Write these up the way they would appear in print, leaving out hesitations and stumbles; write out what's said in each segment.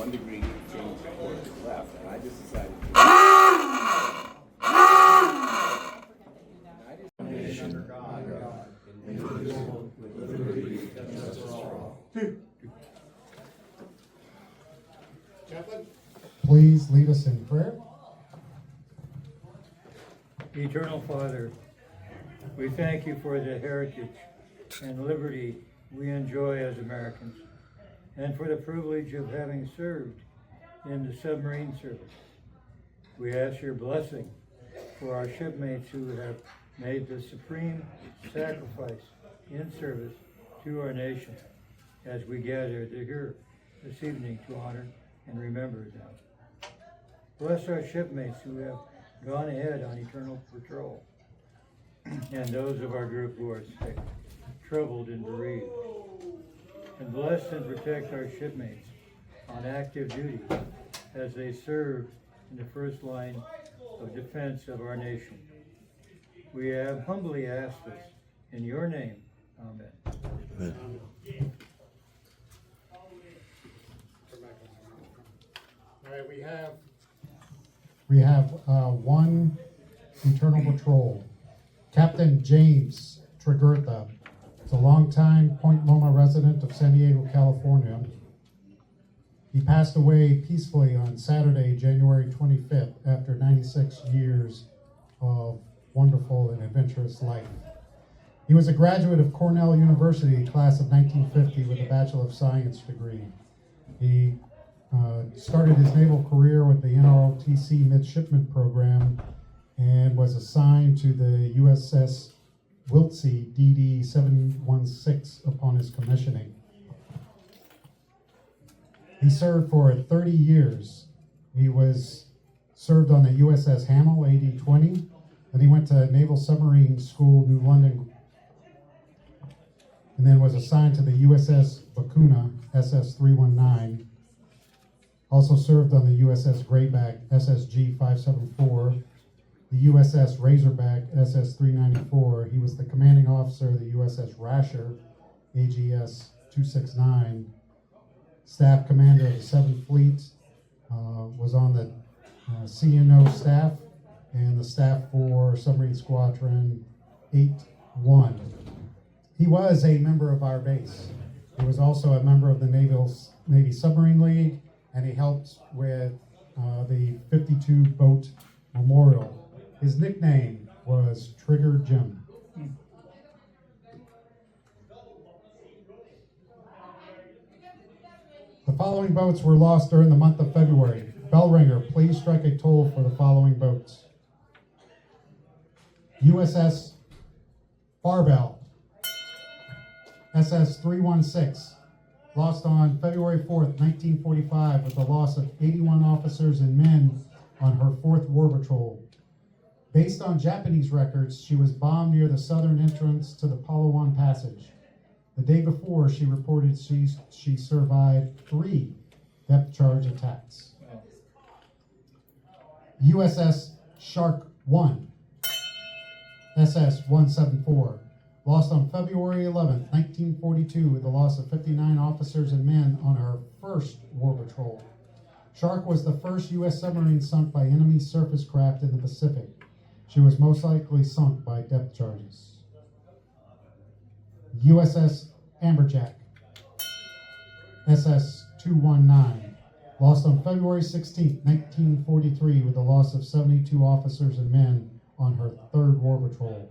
some degree changed before it left, and I just decided Please lead us in prayer. Eternal Father, we thank you for the heritage and liberty we enjoy as Americans, and for the privilege of having served in the submarine service. We ask your blessing for our shipmates who have made the supreme sacrifice in service to our nation as we gather here this evening to honor and remember them. Bless our shipmates who have gone ahead on eternal patrol, and those of our group who are sick, troubled, and bereaved. And bless and protect our shipmates on active duty as they serve in the first line of defense of our nation. We have humbly asked this in your name. Amen. Amen. All right, we have one Eternal Patrol. Captain James Tregurtha is a longtime Point Loma resident of San Diego, California. He passed away peacefully on Saturday, January 25th, after 96 years of wonderful and adventurous life. He was a graduate of Cornell University, class of 1950, with a Bachelor of Science degree. He started his naval career with the NROTC Midshipman Program and was assigned to the USS Wiltsey DD 716 upon his commissioning. He served for 30 years. He served on the USS Hamel AD-20, and he went to Naval Submarine School, New London, and then was assigned to the USS Vicuna SS-319. Also served on the USS Grayback SSG-574, the USS Razorback SS-394. He was the commanding officer of the USS Rasher AGS-269, staff commander of the 7th Fleet, was on the CNO staff and the staff for Submarine Squadron 8-1. He was a member of our base. He was also a member of the Navy Submarine League, and he helped with the 52 boat memorial. His nickname was Trigger Jim. The following boats were lost during the month of February. Bell ringer, please strike a toll for the following boats. USS Barbell, SS-316, lost on February 4th, 1945, with a loss of 81 officers and men on her 4th War Patrol. Based on Japanese records, she was bombed near the southern entrance to the Palawan Passage. The day before, she reported she survived 3 depth charge attacks. USS Shark 1, SS-174, lost on February 11th, 1942, with a loss of 59 officers and men on her 1st War Patrol. Shark was the first U.S. submarine sunk by enemy surface craft in the Pacific. She was most likely sunk by depth charges. USS Amberjack, SS-219, lost on February 16, 1943, with a loss of 72 officers and men on her 3rd War Patrol.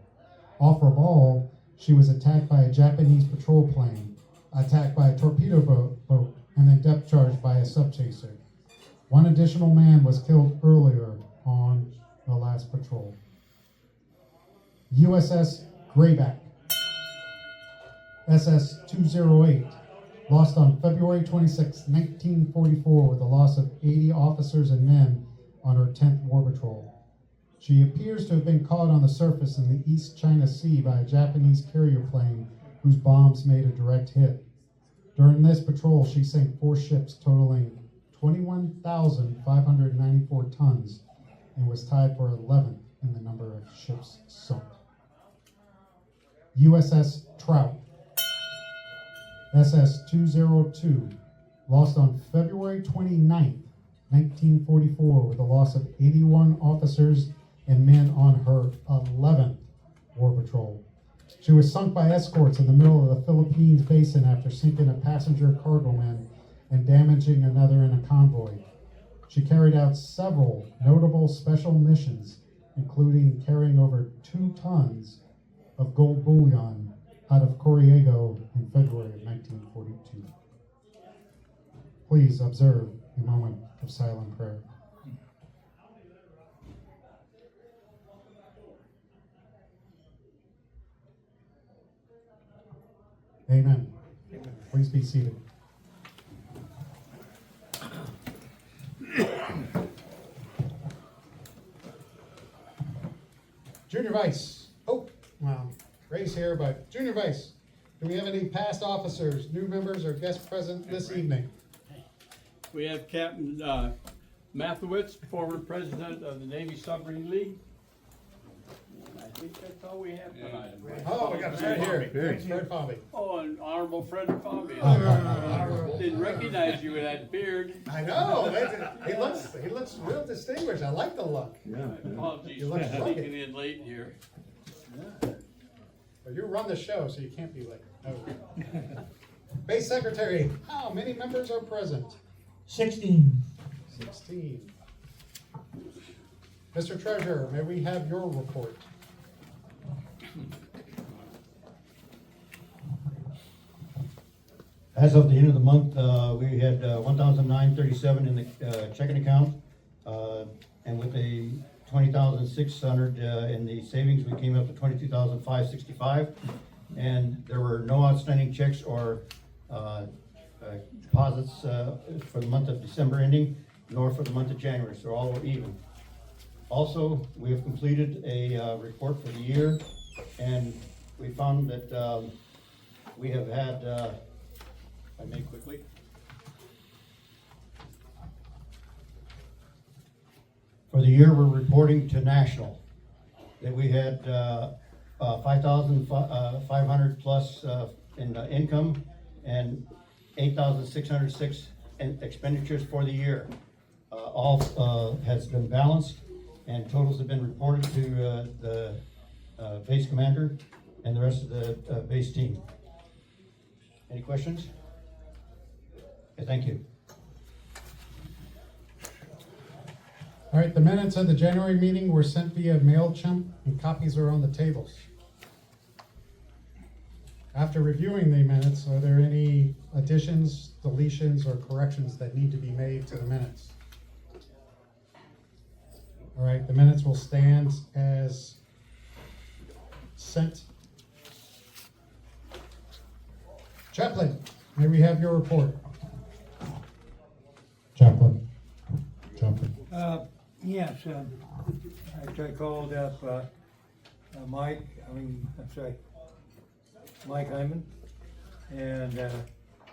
Off Rabaul, she was attacked by a Japanese patrol plane, attacked by a torpedo boat, and then depth charged by a subchaser. One additional man was killed earlier on the last patrol. USS Grayback, SS-208, lost on February 26, 1944, with a loss of 80 officers and men on her 10th War Patrol. She appears to have been caught on the surface in the East China Sea by a Japanese carrier plane whose bombs made a direct hit. During this patrol, she sank 4 ships totaling 21,594 tons and was tied for 11th in the number of ships sunk. USS Trout, SS-202, lost on February 29th, 1944, with a loss of 81 officers and men on her 11th war patrol. She was sunk by escorts in the middle of the Philippines basin after sinking a passenger cargoman and damaging another in a convoy. She carried out several notable special missions, including carrying over 2 tons of gold bullion out of Coriego in February of 1942. Please observe a moment of silent prayer. Amen. Please be seated. Junior Vice. Oh, well, Ray's here, but Junior Vice, do we have any past officers, new members, or guests present this evening? We have Captain Mathewitz, former president of the Navy Submarine League. And I think that's all we have tonight. Oh, we got a friend here. Fred Fomby. Oh, and Honorable Frederick Fomby. Oh. Didn't recognize you with that beard. I know. He looks real distinguished. I like the look. Apologies You for look rugged. sneaking in late here. Well, you run the show, so you can't be late. Oh. Base Secretary, how many members are present? 16. 16. Mr. Treasurer, may we have your report? As of the end of the month, we had 1,937 in the checking account, and with a 20,600 in the savings, we came up to 22,565. And there were no outstanding checks or deposits for the month of December ending, nor for the month of January, so all were even. Also, we have completed a report for the year, and we found that we have had, if I may quickly. For the year, we're reporting to national that we had 5,500 plus in income and 8,606 in expenditures for the year. All has been balanced, and totals have been reported to the base commander and the rest of the base team. Any questions? Okay, thank you. All right, the minutes of the January meeting were sent via MailChimp, and copies are on the tables. After reviewing the minutes, are there any additions, deletions, or corrections that need to be made to the minutes? All right, the minutes will stand as sent. Chaplain, may we have your report? Chaplain. Yes, I called up Mike Hyman, and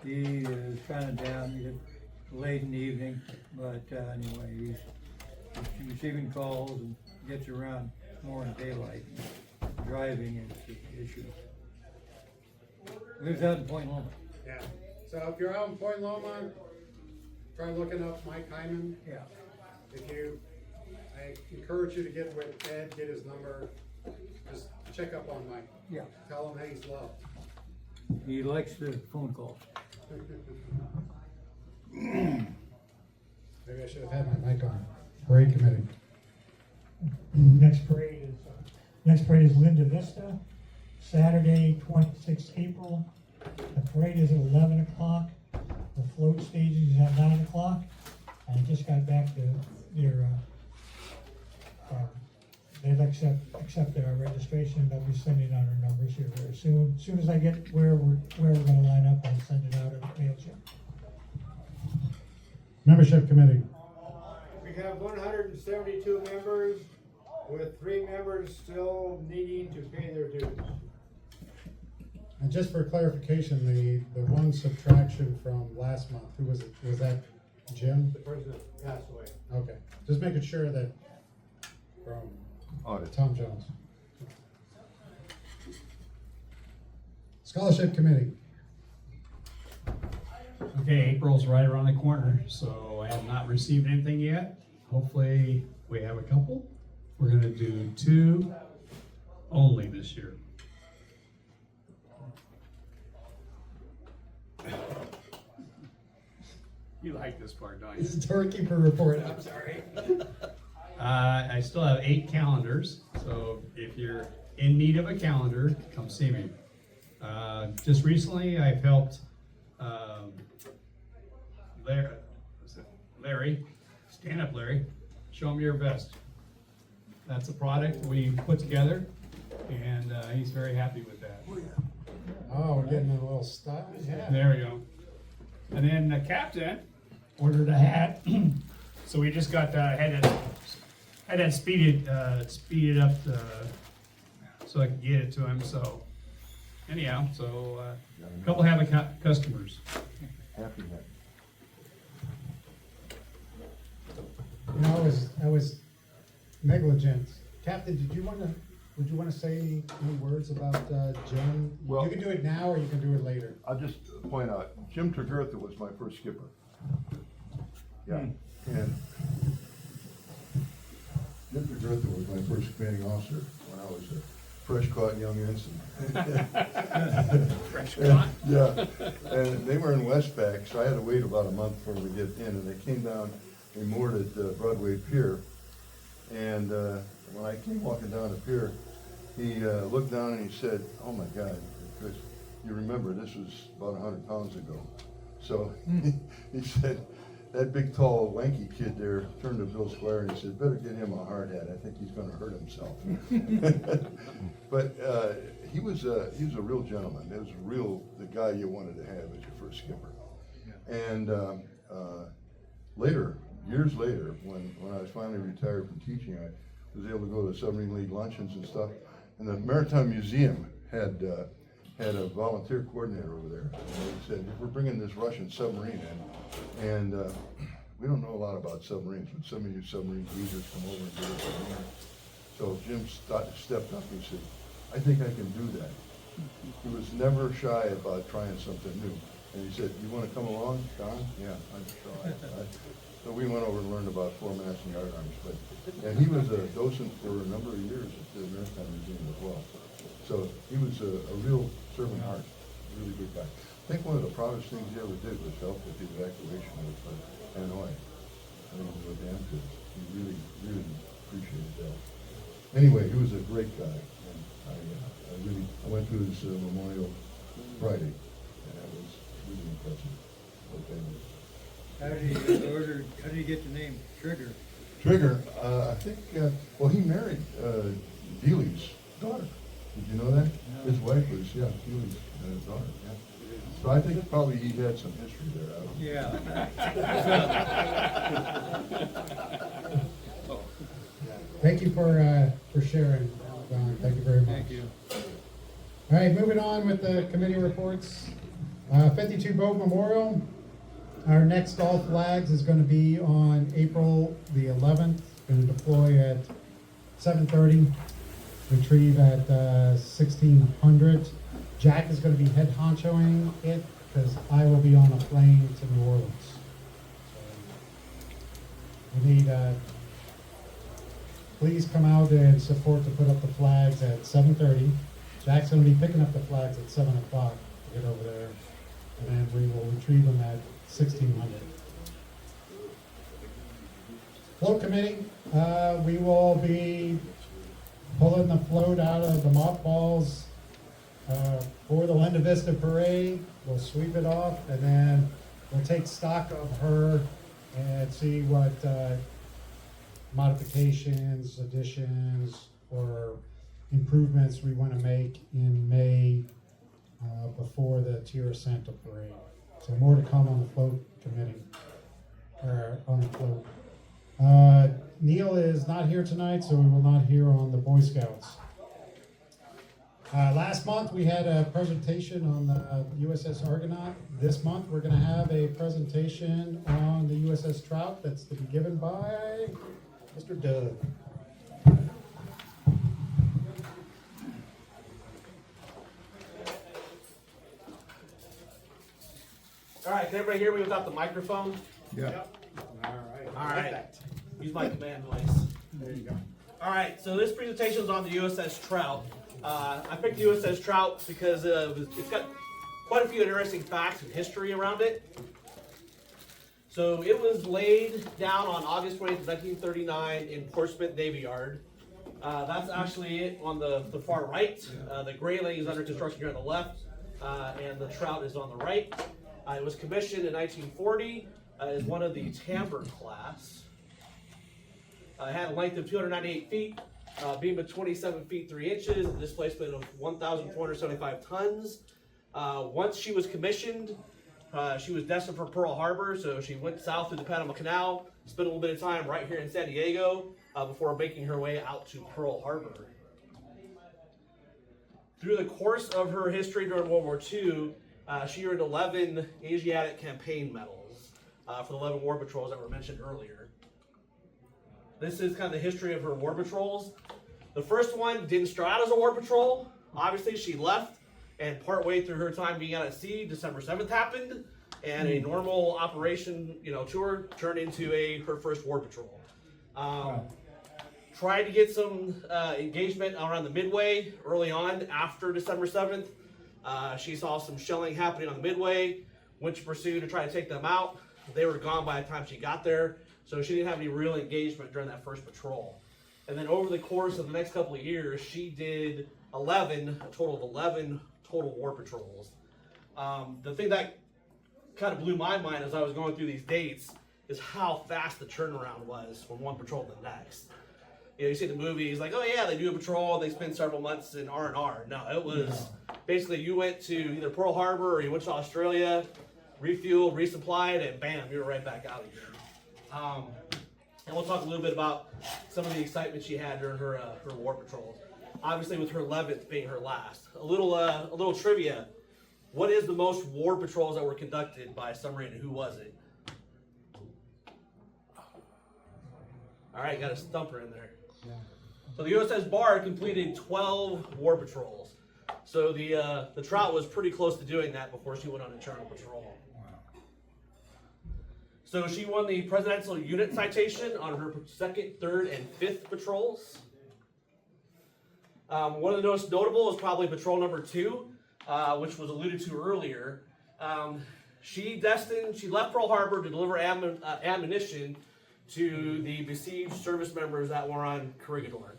he is kind of down. He's late in the evening, but anyway, he's receiving calls and gets around more in daylight. Driving is the issue. Lives out in Point Loma. Yeah, so if you're out in Point Loma, try looking up Mike Hyman. Yeah. I encourage you to get with Ed, get his number, just check up on Mike. Yeah. Tell him he's loved. He likes the phone calls. Maybe I should have had my mic on. Parade committee. Next parade is Linda Vista, Saturday, 26th April. The parade is at 11 o'clock. The float staging is at 9 o'clock. I just got back to their, they've accepted our registration. They'll be sending out our numbers here very soon. As soon as I get where we're gonna line up, I'll send it out at MailChimp. Membership committee. We have 172 members, with 3 members still needing to pay their dues. And just for clarification, the one subtraction from last month, who was it? Was that Jim? The person that passed away. Okay, just making sure that from Tom Jones. Scholarship committee. Okay, April's right around the corner, so I have not received anything yet. Hopefully, we have a couple. We're gonna do 2 only this year. You like this part, don't you? This is Doorkeeper report, I'm sorry. I still have 8 calendars, so if you're in need of a calendar, come see me. Just recently, I've helped Larry, stand up, Larry, show him your vest. That's a product we put together, and he's very happy with that. Oh, we're getting a little style, yeah. There we go. And then the captain ordered a hat, so we just got had that speeded up so I could get it to him. So anyhow, so a couple happy customers. Happy hat. You know, I was negligent. Captain, would you wanna say any words about, Jim? Well- You can do it now or you can do it later. I'll just point out, Jim Tregurtha was my first skipper. Yeah, and Jim Tregurtha was my first commanding officer when I was a fresh caught young ensign. Fresh caught. Yeah, and they were in Westpac, so I had to wait about a month for them to get in, and they came down, they moored at Broadway Pier, and when I came walking down the pier, he looked down and he said, "Oh my God," because you remember this was about 100 pounds ago. So he said, "That big, tall, lanky kid there," turned to Bill Squire and he said, "Better get him a hard hat. I think he's going to hurt himself." But he was a real gentleman. It was the guy you wanted to have as your first skipper. And years later, when I was finally retired from teaching, I was able to go to Submarine League luncheons and stuff. And the Maritime Museum had a volunteer coordinator over there. And he said, "If we're bringing this Russian submarine in, and we don't know a lot about submarines, but some of you submarine users come over and do it." So Jim stepped up and said, "I think I can do that." He was never shy about trying something new. And he said, "You want to come along, Don?" "Yeah, I'm sure." So we went over and learned about foremast and yard arms. And he was a docent for a number of years at the Maritime Museum as well. So he was a real servant heart, really good guy. I think one of the proudest things he ever did was help with the evacuation of Hanoi. I think it was damn good. He really, really appreciated that. Anyway, he was a great guy. And I went to his memorial Friday, and that was really impressive. Okay. How did he get the name Trigger? Trigger, I think, well, he married Dealey's daughter. Did you know that? No. His wife was, Dealey's daughter, yeah. So I think probably he had some history there. I don't know. Yeah. Thank you for sharing, Don. Thank you very much. Thank you. All right, moving on with the committee reports. 52 Boat Memorial. Our next all flags is going to be on April the 11th. Going to deploy at 7:30, retrieve at 1600. Jack is going to be head honchoing it because I will be on a plane to New Orleans. So we need, please come out and support to put up the flags at 7:30. Jack's going to be picking up the flags at 7 o'clock to get over there. And then we will retrieve them at 1600. Float committee, we will be pulling the float out of the mothballs for the Linda Vista Parade. We'll sweep it off and then we'll take stock of her and see what modifications, additions, or improvements we want to make in May before the Tierra Santa Parade. So more to come on the float committee, or on the float. Neil is not here tonight, so we will not hear on the Boy Scouts. Last month we had a presentation on the USS Argonaut. This month we're going to have a presentation on the USS Trout that's to be given by Mr. Doug. All right, can everybody hear me without the microphone? Yeah. All right. Use my command voice. There you go. All right, so this presentation is on the USS Trout. I picked the USS Trout because it's got quite a few interesting facts and history around it. So it was laid down on August 20th, 1939 in Portsmouth Navy Yard. That's actually it on the far right. The Grayling is under construction here on the left, and the Trout is on the right. It was commissioned in 1940 as one of the Tamper class. It had a length of 298 feet, beam of 27 feet 3 inches, and displacement of 1,475 tons. Once she was commissioned, she was destined for Pearl Harbor, so she went south through the Panama Canal, spent a little bit of time right here in San Diego before making her way out to Pearl Harbor. Through the course of her history during World War II, she earned 11 Asiatic Campaign Medals for the 11 war patrols that were mentioned earlier. This is kind of the history of her war patrols. The first one didn't start out as a war patrol. Obviously, she left, and partway through her time being out at sea, December 7th happened, and a normal operation, tour turned into her first war patrol. Tried to get some engagement around the Midway early on after December 7th. She saw some shelling happening on the Midway, went to pursue to try to take them out. They were gone by the time she got there, so she didn't have any real engagement during that first patrol. And then over the course of the next couple of years, she did a total of 11 total war patrols. The thing that kind of blew my mind as I was going through these dates is how fast the turnaround was from one patrol to the next. You see the movies like, oh yeah, they do a patrol, they spend several months in R&R. No, it was basically you went to either Pearl Harbor or you went to Australia, refueled, resupplied, and bam, you were right back out of here. And we'll talk a little bit about some of the excitement she had during her war patrols. Obviously, with her 11th being her last. A little trivia: what is the most war patrols that were conducted by a submarine, and who was it? All right, got a stumper in there. So the USS Bard completed 12 war patrols. So the Trout was pretty close to doing that before she went on internal patrol. So she won the Presidential Unit Citation on her 2nd, 3rd, and 5th patrols. One of the most notable is probably patrol number 2, which was alluded to earlier. She left Pearl Harbor to deliver ammunition to the besieged service members that were on Corregidor.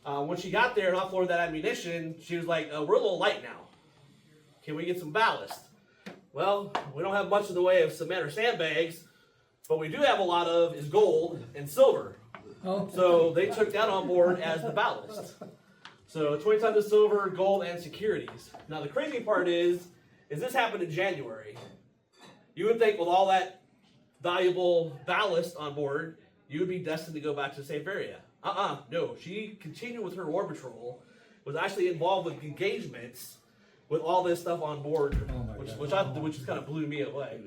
When she got there and offloaded that ammunition, she was like, we're a little light now. Can we get some ballast? Well, we don't have much in the way of cement or sandbags, but we do have a lot of is gold and silver. So they took that on board as the ballast. So 20 tons of silver, gold, and securities. Now the crazy part is this happened in January. You would think with all that valuable ballast on board, you would be destined to go back to the safe area. No. She continued with her war patrol, was actually involved with engagements with all this stuff on board, which just kind of blew me away.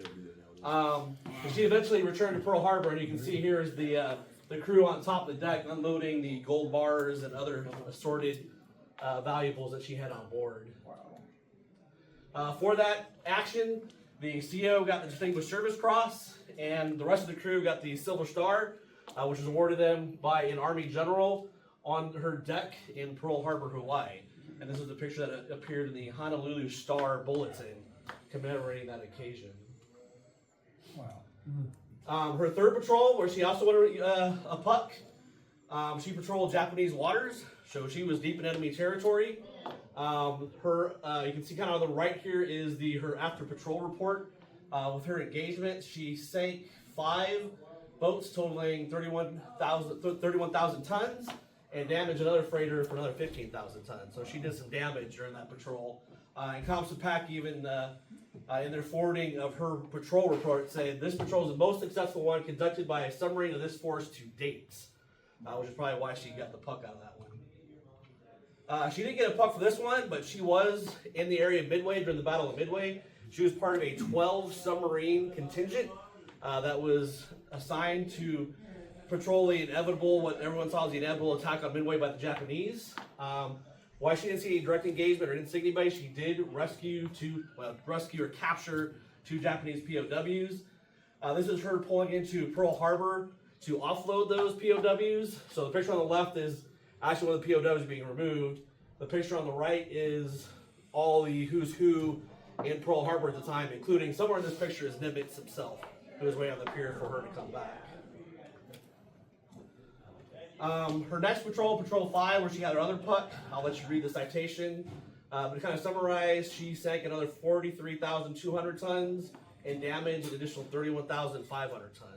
She eventually returned to Pearl Harbor, and you can see here is the crew on top of the deck unloading the gold bars and other assorted valuables that she had on board. For that action, the CO got the Distinguished Service Cross, and the rest of the crew got the Silver Star, which was awarded them by an Army general on her deck in Pearl Harbor, Hawaii. And this is the picture that appeared in the Honolulu Star Bulletin commemorating that occasion. Wow. Her 3rd patrol, where she also went a puck, she patrolled Japanese waters, so she was deep in enemy territory. You can see kind of on the right here is her after patrol report. With her engagement, she sank 5 boats totaling 31,000 tons and damaged another freighter for another 15,000 tons. So she did some damage during that patrol. And Comps and Pack even in their forwarding of her patrol report said this patrol is the most successful one conducted by a submarine of this force to date, which is probably why she got the puck out of that one. She didn't get a puck for this one, but she was in the area of Midway during the Battle of Midway. She was part of a 12 submarine contingent that was assigned to patrol the inevitable, what everyone saw as the inevitable attack on Midway by the Japanese. Why she didn't see any direct engagement or didn't see anybody, she did rescue or capture 2 Japanese POWs. This is her pulling into Pearl Harbor to offload those POWs. So the picture on the left is actually one of the POWs being removed. The picture on the right is all the who's who in Pearl Harbor at the time, including somewhere in this picture is Nimitz himself, who was waiting on the pier for her to come back. Her next patrol, Patrol 5, where she had her other putt, I'll let you read the citation. But to kind of summarize, she sank another 43,200 tons and damaged an additional 31,500 tons.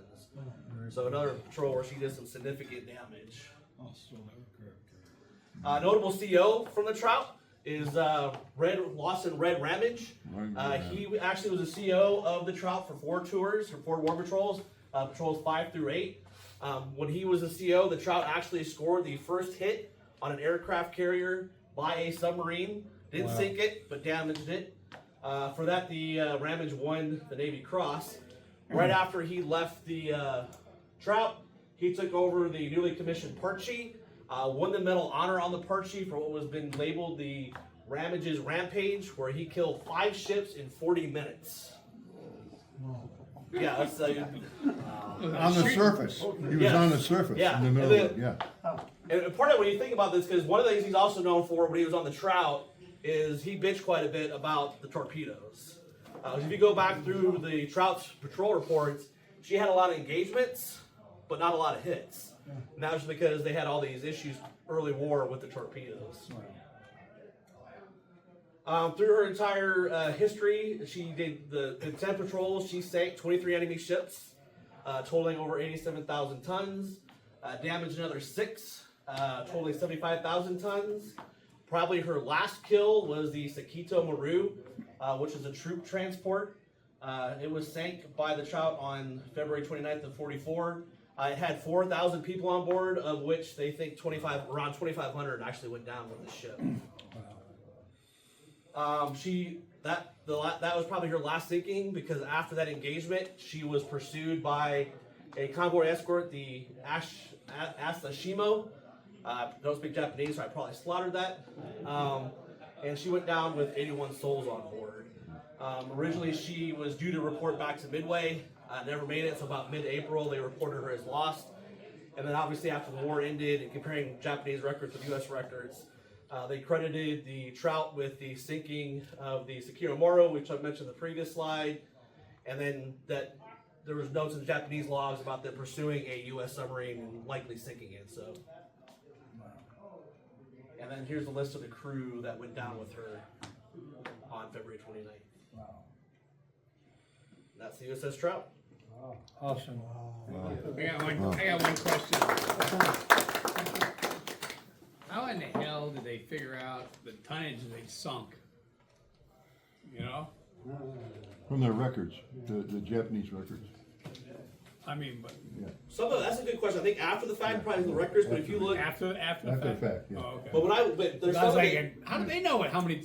So another patrol where she did some significant damage. Notable CO from the Trout is Lawson Red Ramage. He actually was a CO of the Trout for 4 tours, for 4 war patrols, patrols 5 through 8. When he was a CO, the Trout actually scored the first hit on an aircraft carrier by a submarine. Didn't sink it, but damaged it. For that, the Ramage won the Navy Cross. Right after he left the Trout, he took over the newly commissioned Perchie, won the Medal Honor on the Perchie for what was been labeled the Ramage's Rampage, where he killed 5 ships in 40 minutes. Yeah, that's On the surface. He was Yes. on the surface Yeah. in the middle of it, yeah. And part of it, when you think about this, because one of the things he's also known for when he was on the Trout is he bitched quite a bit about the torpedoes. If you go back through the Trout's patrol reports, she had a lot of engagements, but not a lot of hits. And that was because they had all these issues early war with the torpedoes. Through her entire history, she did in 10 patrols, she sank 23 enemy ships, totaling over 87,000 tons, damaged another 6, totaling 75,000 tons. Probably her last kill was the Sakito Maru, which is a troop transport. It was sank by the Trout on February 29th of 44. It had 4,000 people on board, of which they think around 2,500 actually went down with the ship. That was probably her last sinking, because after that engagement, she was pursued by a convoy escort, the Asashimo. Don't speak Japanese, so I probably slaughtered that. And she went down with 81 souls on board. Originally, she was due to report back to Midway. Never made it, so about mid-April, they reported her as lost. And then obviously after the war ended, and comparing Japanese records with U.S. records, they credited the Trout with the sinking of the Sakito Maru, which I mentioned in the previous slide. And then that there was notes in the Japanese logs about them pursuing a U.S. submarine and likely sinking it. So. And then here's the list of the crew that went down with her on February 29th. Wow. That's the USS Trout. Wow. Awesome. I got one question. How in the hell did they figure out the tonnage they sunk? You know? From their records, the Japanese records. I mean, but That's a good question. I think after the fact, probably in the records, but if you look, after the After the fact, yeah. Oh, okay. but there's I was something. like, how do they know how many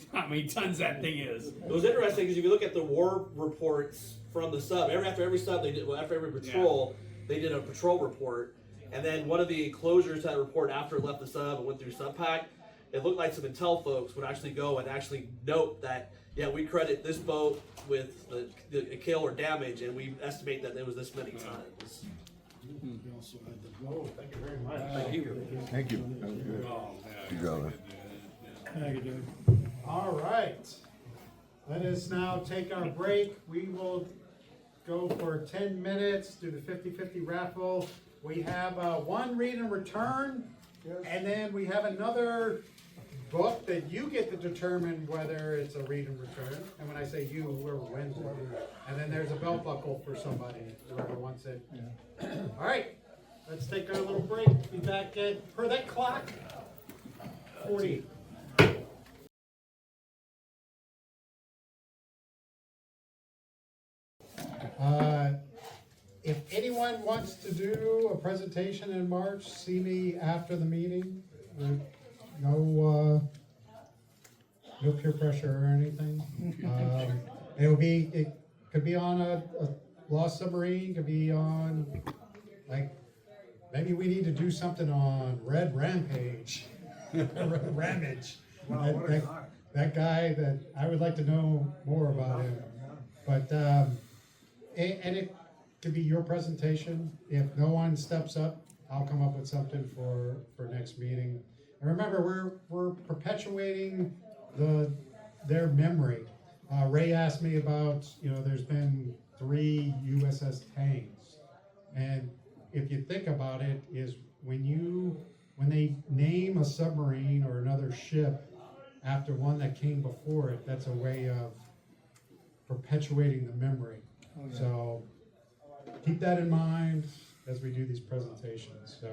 tons that thing is? It was interesting because if you look at the war reports from the sub, after every sub they did, after every patrol, they did a patrol report, and then one of the enclosures to that report after it left the sub and went through subpack, it looked like some intel folks would actually go and actually note that, yeah, we credit this boat with the kill or damage, and we estimate that there was this many tons. Oh, thank you very much. Thank you. Thank you. That was good. Good job, man. All right. Let us now take our break. We will go for 10 minutes, do the 50-50 raffle. We have one read and return, and then we have another book that you get to determine whether it's a read and return. And when I say you, whoever wins it. And then there's a belt buckle for somebody, whoever wants it. All right, let's take our little break. Be back at, per that clock, 40. If anyone wants to do a presentation in March, see me after the meeting. No peer pressure or anything. It could be on a lost submarine, could be on, like, maybe we need to do something on Red Rampage. Ramage. That guy that I would like to know more about him. But, and it could be your presentation. If no one steps up, I'll come up with something for next meeting. And remember, we're perpetuating their memory. Ray asked me about, there's been 3 USS tanks. And if you think about it, is when they name a submarine or another ship after one that came before it, that's a way of perpetuating the memory. Okay. So keep that in mind as we do these presentations. So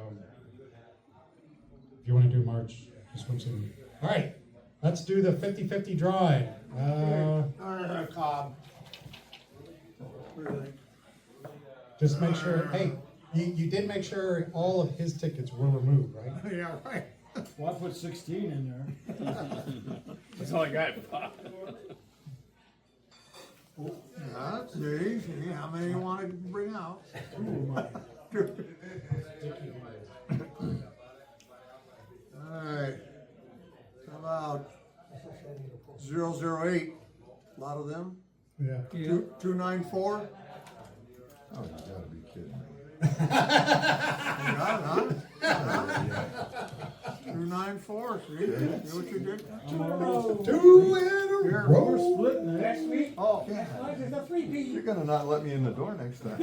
if you want to do March, just come see me. All right, let's do the 50-50 drawing. Cobb. Just make sure, hey, you did make sure all of his tickets were removed, right? Yeah, right. Well, I put 16 in there. That's all I got. Let's see, how many you want to bring out? Alright, how about 008, a lot of them, Yeah. 294? Oh, you gotta be kidding me. Yeah, 294, see what you did? 2 in a Here, row. Splitting next week. Oh, There's a 3-P. You're gonna not let me in the door next time.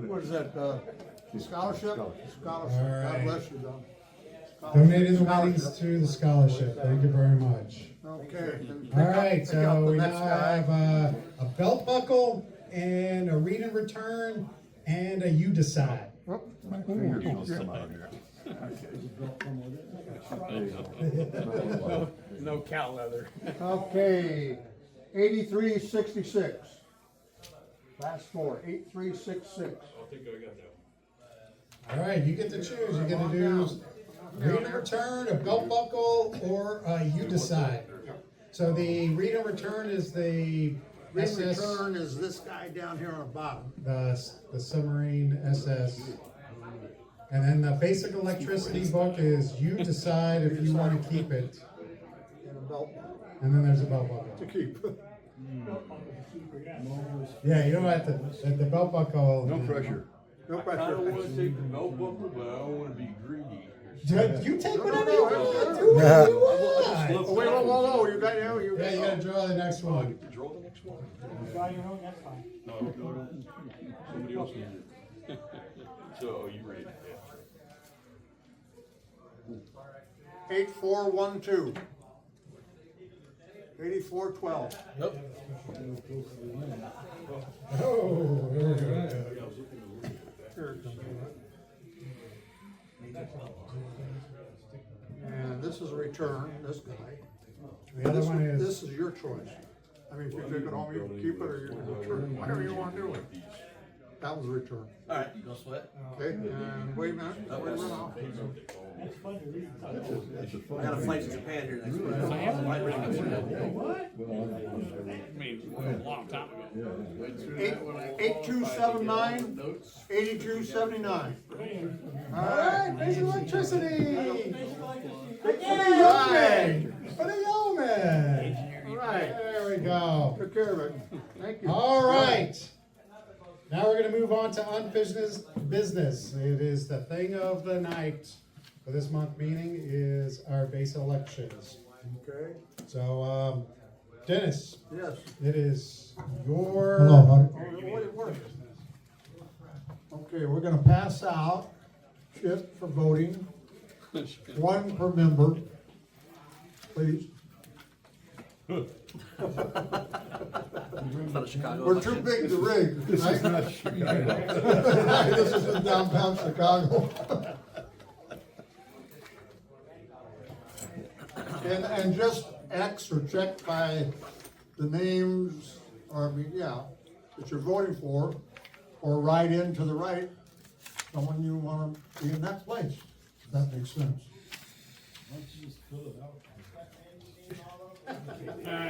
what is that, scholarship? Scholarship, God Alright. bless you, Don. Donating the winnings to the scholarship. Thank you very much. Okay. All right, Pick up so the we now next guy. have a belt buckle and a read and return and a you decide. My fingers don't come out here. No cow leather. Okay, 8366. Last 4, 8366. All right, you get to choose. You get to do read and return, a belt buckle, or you decide. So the read and return is the Read SS, return is this guy down here on the bottom. the submarine SS. And then the basic electricity book is you decide if you want to keep it. And a belt And then there's a belt buckle. to keep. Yeah, you don't have to, the belt buckle. No pressure. No I pressure. don't wanna take the belt buckle, but I don't wanna be greedy. You take whatever you want, do whatever you want. Oh, wait, whoa, you got, you Yeah, you gotta draw the next one. Draw the next one. Draw your own, that's fine. No. Somebody else needs it. So, are you ready? 8412. 8412. Oh, there we go. And this is a return, this guy. The other one is, This is your choice. I mean, if you take it home, you can keep it, or you can return it, whatever you want to do with it. That was a return. Alright, no sweat. Okay, and wait a minute, wait a minute. That's fun to read. I got a flight to Japan here next week. So I'm right ready to go. I mean, a long time ago. 8279, 8279. all right, basic electricity. For the Right. yeoman. For the yeoman. All right, There we go. took care of it. Thank you. All right. Now we're gonna move on to unfinished business. It is the thing of the night for this month meeting is our base elections. Okay, So, Dennis, yes. it is your. Hello, Mark. Okay, we're gonna pass out shit for voting, one per member, please. It's not a Chicago We're election. too big to rig, right? This is in downtown Chicago. And just X or check by the names, or, I mean, yeah, that you're voting for, or write in to the right, someone you wanna be in that place, if that makes sense.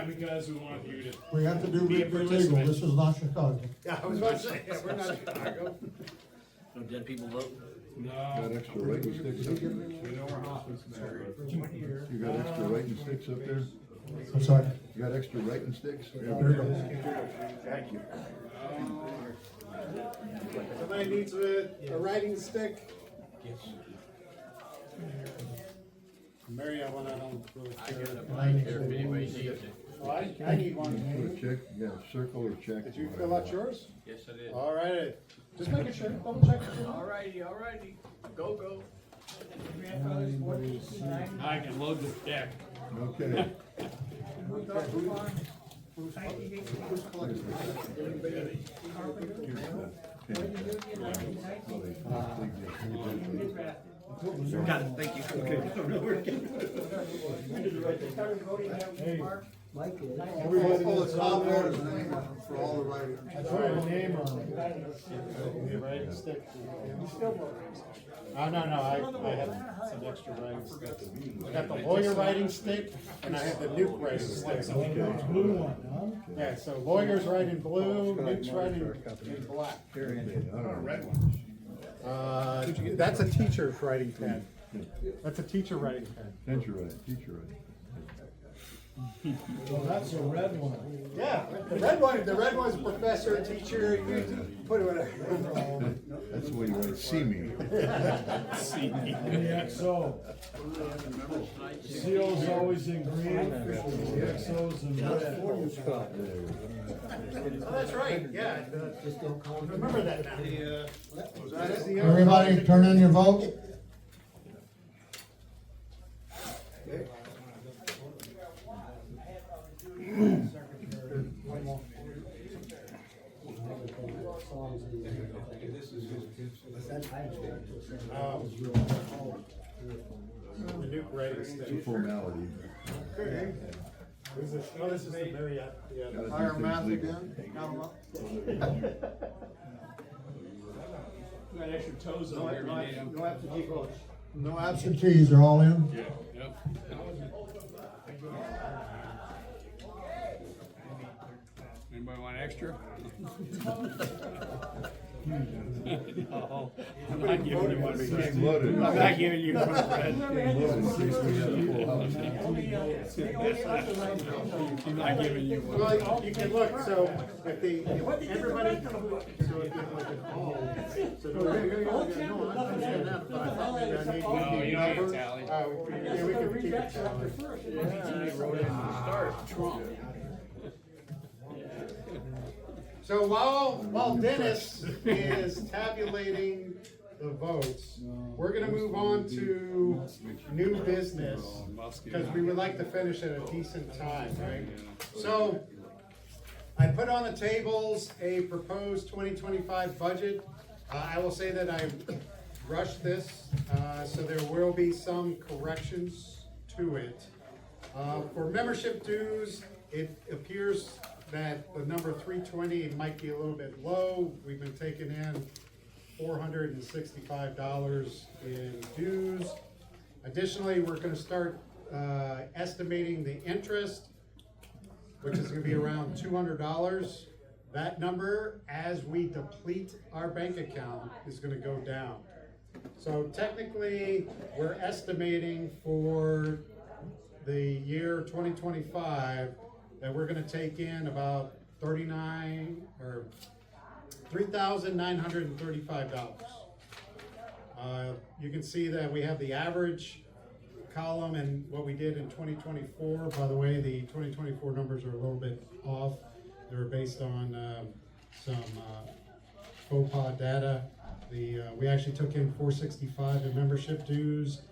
Because we want you to. We have to do Be a legal, participant. this is not Chicago. Yeah, I was about to say, we're not Chicago. No dead people vote. Got extra writing sticks up there? You got extra writing sticks up there? I'm sorry. You got extra writing sticks? There you go. Thank you. Somebody needs a writing stick? Mary, I want, I don't really care. I need one. Put a check, yeah, circle or check. Did you fill out yours? Yes, I did. All right, just making sure, double check. Alrighty, go, go. I can load the deck. Okay. Got it, thank you. Everybody, all the top there is name for all the writers. That's right, a name on it. The writing stick. Oh, no, I have some extra writing sticks. I got the lawyer writing stick, and I have the nuke writing stick. Blue one, huh? Yeah, so lawyers write in blue, nukes write in black. Red one. That's a teacher's writing pen. That's a teacher writing pen. Teacher right. Well, that's a red one. Yeah, the red one's professor, teacher, you put it whatever. That's the way you write, see me. The XO. CO's always in green, the XO's in red. Oh, that's right, yeah. Remember that now. Everybody, turn in your vote. The nuke writing It's a stick. formality. Oh, this is the very, yeah. Gotta do Hire things math legal. again. Count 'em up. Got extra toes on here, we need 'em. No absentee votes. No absentees, they're all in. Yep. Anybody want extra? No, I'm not giving you one. It's loaded. I'm not giving you one, Fred. Loaded in case we have a full house. I'm not giving you one. Well, you can look, so if everybody, so if you look at all, so no, I understand that, but I thought maybe I need Oh, to you be know your numbered. tally. Yeah, we can keep it tally. Somebody wrote in to start, Trump. So while Dennis is tabulating the votes, we're gonna move on to new business, because we would like to finish at a decent time, right? So, I put on the tables a proposed 2025 budget. I will say that I rushed this, so there will be some corrections to it. For membership dues, it appears that the number 320 might be a little bit low. We've been taking in $465 in dues. Additionally, we're gonna start estimating the interest, which is gonna be around $200. That number, as we deplete our bank account, is gonna go down. So technically, we're estimating for the year 2025 that we're gonna take in about $3,935. You can see that we have the average column and what we did in 2024. By the way, the 2024 numbers are a little bit off. They're based on some faux pas data. We actually took in $465 in membership dues.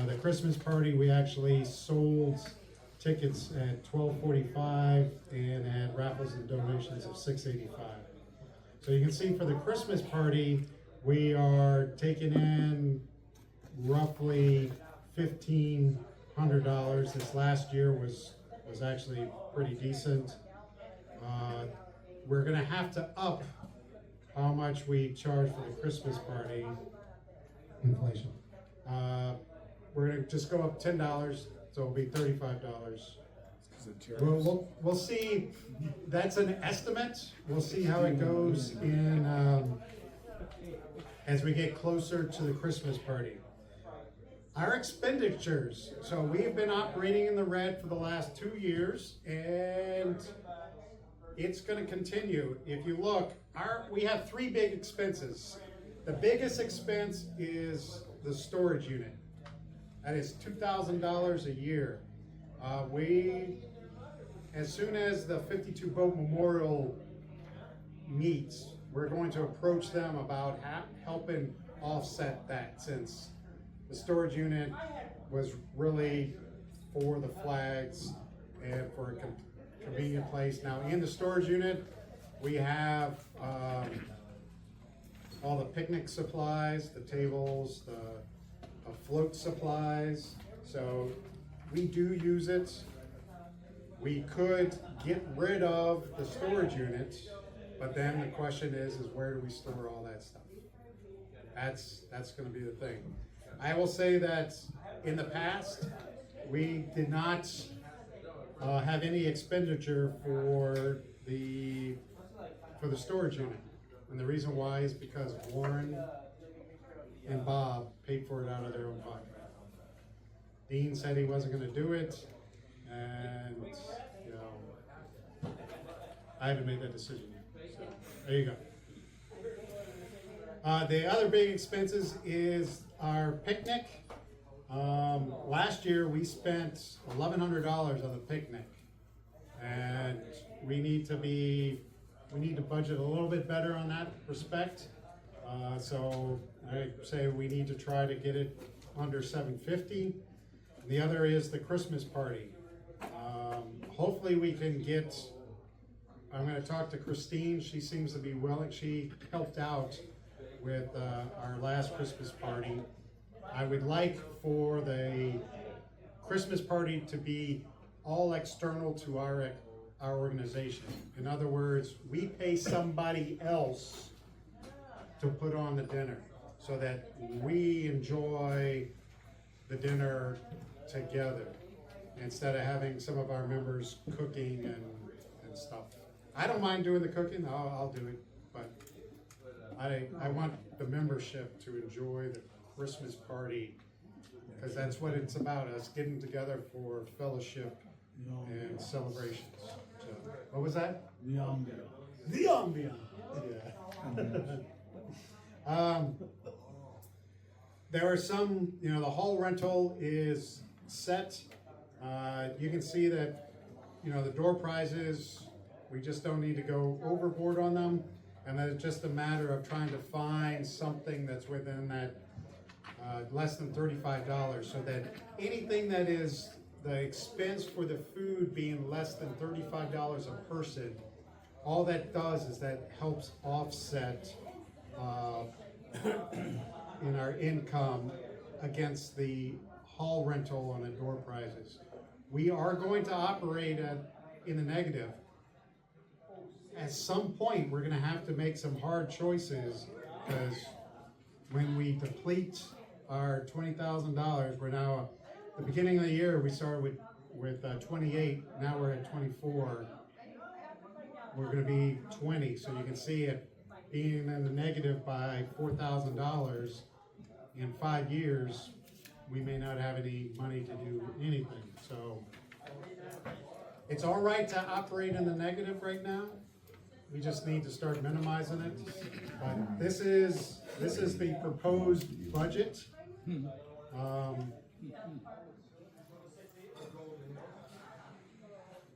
The Christmas party, we actually sold tickets at $12.45 and had raffles and donations of $6.85. So you can see for the Christmas party, we are taking in roughly $1,500. This last year was actually pretty decent. We're gonna have to up how much we charge for the Christmas party. Inflation. We're gonna just go up $10, so it'll be $35. We'll see, that's an estimate. We'll see how it goes in, as we get closer to the Christmas party. Our expenditures, so we've been operating in the red for the last 2 years, and it's gonna continue. If you look, we have 3 big expenses. The biggest expense is the storage unit. That is $2,000 a year. As soon as the 52 Boat Memorial meets, we're going to approach them about helping offset that, since the storage unit was really for the flags and for a convenient place. Now, in the storage unit, we have all the picnic supplies, the tables, the float supplies. So we do use it. We could get rid of the storage unit, but then the question is where do we store all that stuff? That's gonna be the thing. I will say that in the past, we did not have any expenditure for the storage unit. And the reason why is because Warren and Bob paid for it out of their own pocket. Dean said he wasn't gonna do it, and, you know, I haven't made that decision yet, so, there you go. The other big expenses is our picnic. Last year, we spent $1,100 on the picnic, and we need to budget a little bit better on that respect. So I say we need to try to get it under $750. The other is the Christmas party. Hopefully we can get, I'm gonna talk to Christine, she seems to be willing, she helped out with our last Christmas party. I would like for the Christmas party to be all external to our organization. In other words, we pay somebody else to put on the dinner so that we enjoy the dinner together instead of having some of our members cooking and stuff. I don't mind doing the cooking, I'll do it, but I want the membership to enjoy the Christmas party, because that's what it's about, us getting together for fellowship and celebrations. So, what was that? The ambiance. The ambiance. Yeah. There are some, you know, the hall rental is set. You can see that, you know, the door prizes, we just don't need to go overboard on them. And then it's just a matter of trying to find something that's within that less than $35, so that anything that is the expense for the food being less than $35 a person, all that does is that helps offset in our income against the hall rental on the door prizes. We are going to operate in the negative. At some point, we're gonna have to make some hard choices, because when we deplete our $20,000, we're now, at the beginning of the year, we started with 28, now we're at 24. We're gonna be 20, so you can see it being in the negative by $4,000 in 5 years, we may not have any money to do anything. So it's all right to operate in the negative right now. We just need to start minimizing it. But this is the proposed budget.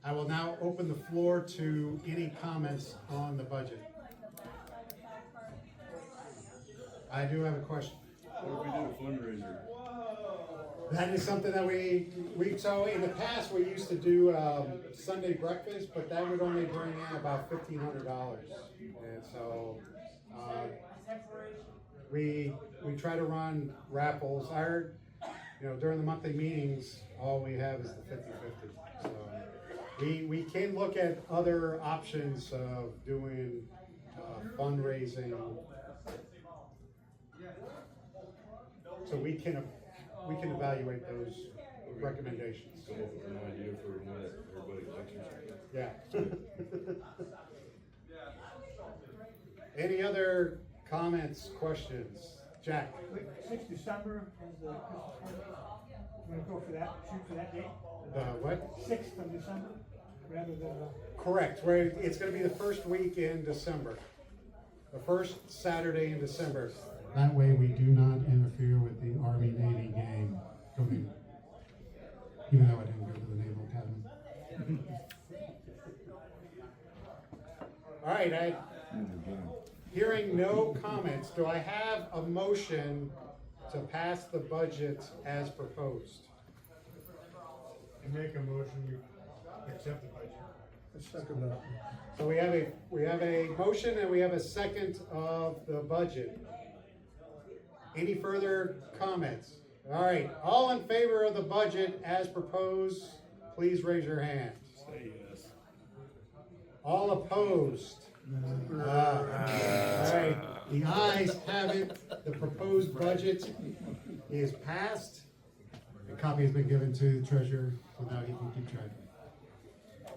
I will now open the floor to any comments on the budget. I do have a question. What if we did a fundraiser? That is something that so in the past, we used to do Sunday breakfast, but that would only bring in about $1,500. And so we try to run raffles. During the monthly meetings, all we have is the 50-50. So we can look at other options of doing fundraising. So we can evaluate those recommendations. Come up with an idea for when everybody likes it. Yeah. Any other comments, questions? Jack? 6th December is the Christmas party. You wanna go for that, shoot for that date? The what? 6th of December, rather than, Correct, where it's gonna be the first week in December. The first Saturday in December. That way we do not interfere with the Army-Navy game going, even though I didn't go to the Naval Academy. All right, hearing no comments, do I have a motion to pass the budget as proposed? I make a motion, we accept the budget. So we have a motion and we have a second of the budget. Any further comments? All right, all in favor of the budget as proposed, please raise your hand. Say yes. All opposed? All right, the ayes have it. The proposed budget is passed. A copy has been given to the treasurer, so now he can keep track.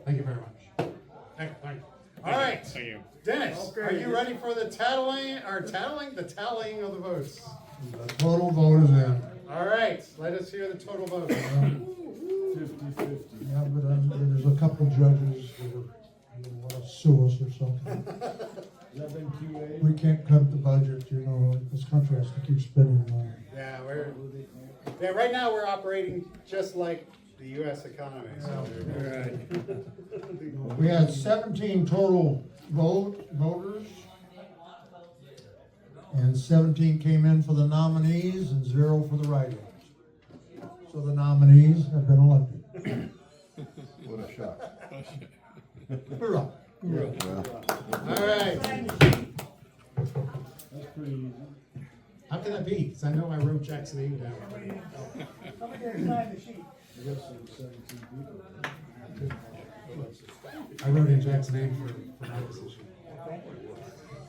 Thank you very much. Thank you. All right, Thank you. Dennis, are you ready for the tallying of the votes? The total vote is in. All right, let us hear the total vote. 50-50. Yeah, but there's a couple judges that want to sue us or something. We can't cut the budget, you know, this country has to keep spending money. Yeah, right now we're operating just like the U.S. economy. So. We had 17 total voters. And 17 came in for the nominees and 0 for the write-ins. So the nominees have been elected. What a shock. Hoorah. All right. How can that be? Because I know I wrote Jack's name down. Somebody there sign the sheet. I wrote in Jack's name for my position.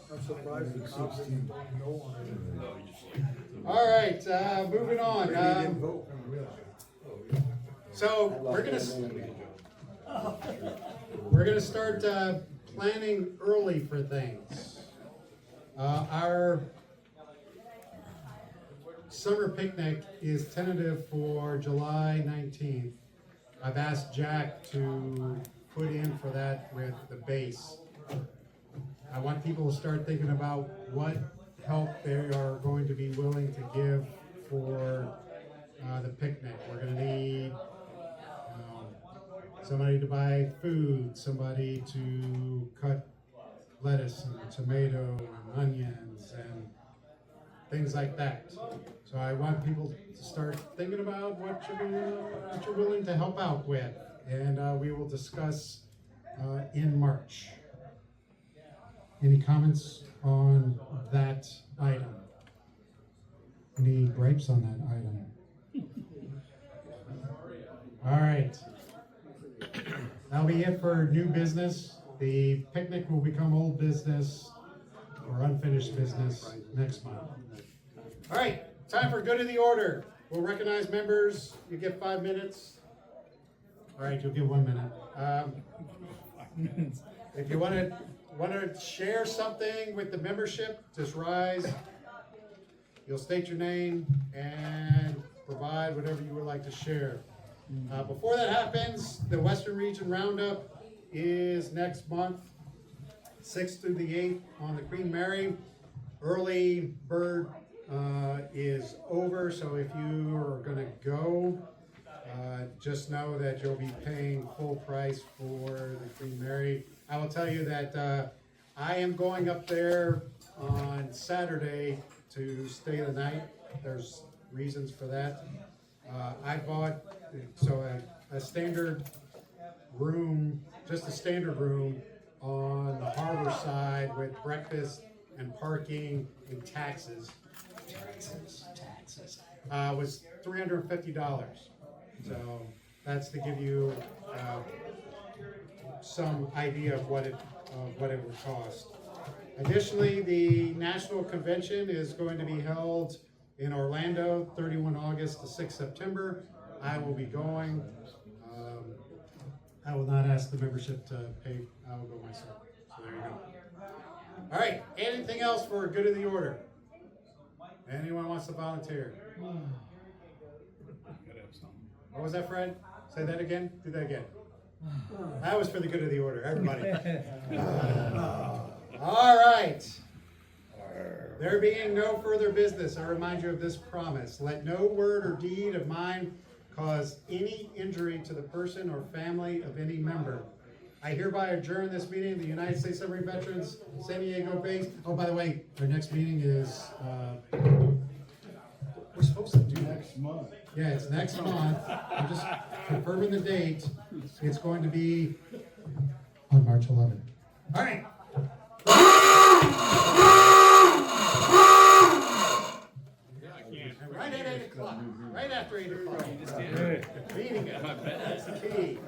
I'm surprised that 16 no on it. All right, moving on. So we're gonna start planning early for things. Our summer picnic is tentative for July 19th. I've asked Jack to put in for that with the base. I want people to start thinking about what help they are going to be willing to give for the picnic. We're gonna need somebody to buy food, somebody to cut lettuce and tomato and onions and things like that. So I want people to start thinking about what you're willing to help out with, and we will discuss in March. Any comments on that item? Any gripes on that item? All right. That'll be it for new business. The picnic will become old business or unfinished business next month. All right, time for good of the order. We'll recognize members. You get 5 minutes. All right, you'll get 1 minute. If you want to share something with the membership, just rise. You'll state your name and provide whatever you would like to share. Before that happens, the Western Region Roundup is next month, 6th through the 8th on the Queen Mary. Early bird is over, so if you are going to go, just know that you'll be paying full price for the Queen Mary. I will tell you that I am going up there on Saturday to stay the night. There's reasons for that. I bought a standard room, just a standard room on the harbor side with breakfast and parking and taxes. Was $350. So that's to give you some idea of what it would cost. Additionally, the national convention is going to be held in Orlando, 31 August to 6 September. I will be going. I will not ask the membership to pay. I will go myself. So there you go. All right. Anything else for good of the order? Anyone wants to volunteer? Gotta have something. What was that, Fred? Say that again? Do that again. That was for the good of the order, everybody. All right. There being no further business, I remind you of this promise. Let no word or deed of mine cause any injury to the person or family of any member. I hereby adjourn this meeting of the United States Submarine Veterans, San Diego base. Oh, by the way, our next meeting is, we're supposed to do next month. Yeah, it's next month. I'm just confirming the date. It's going to be on March 11th. All right. Right at 8 o'clock. Right after 8 o'clock. Meeting. That's the key.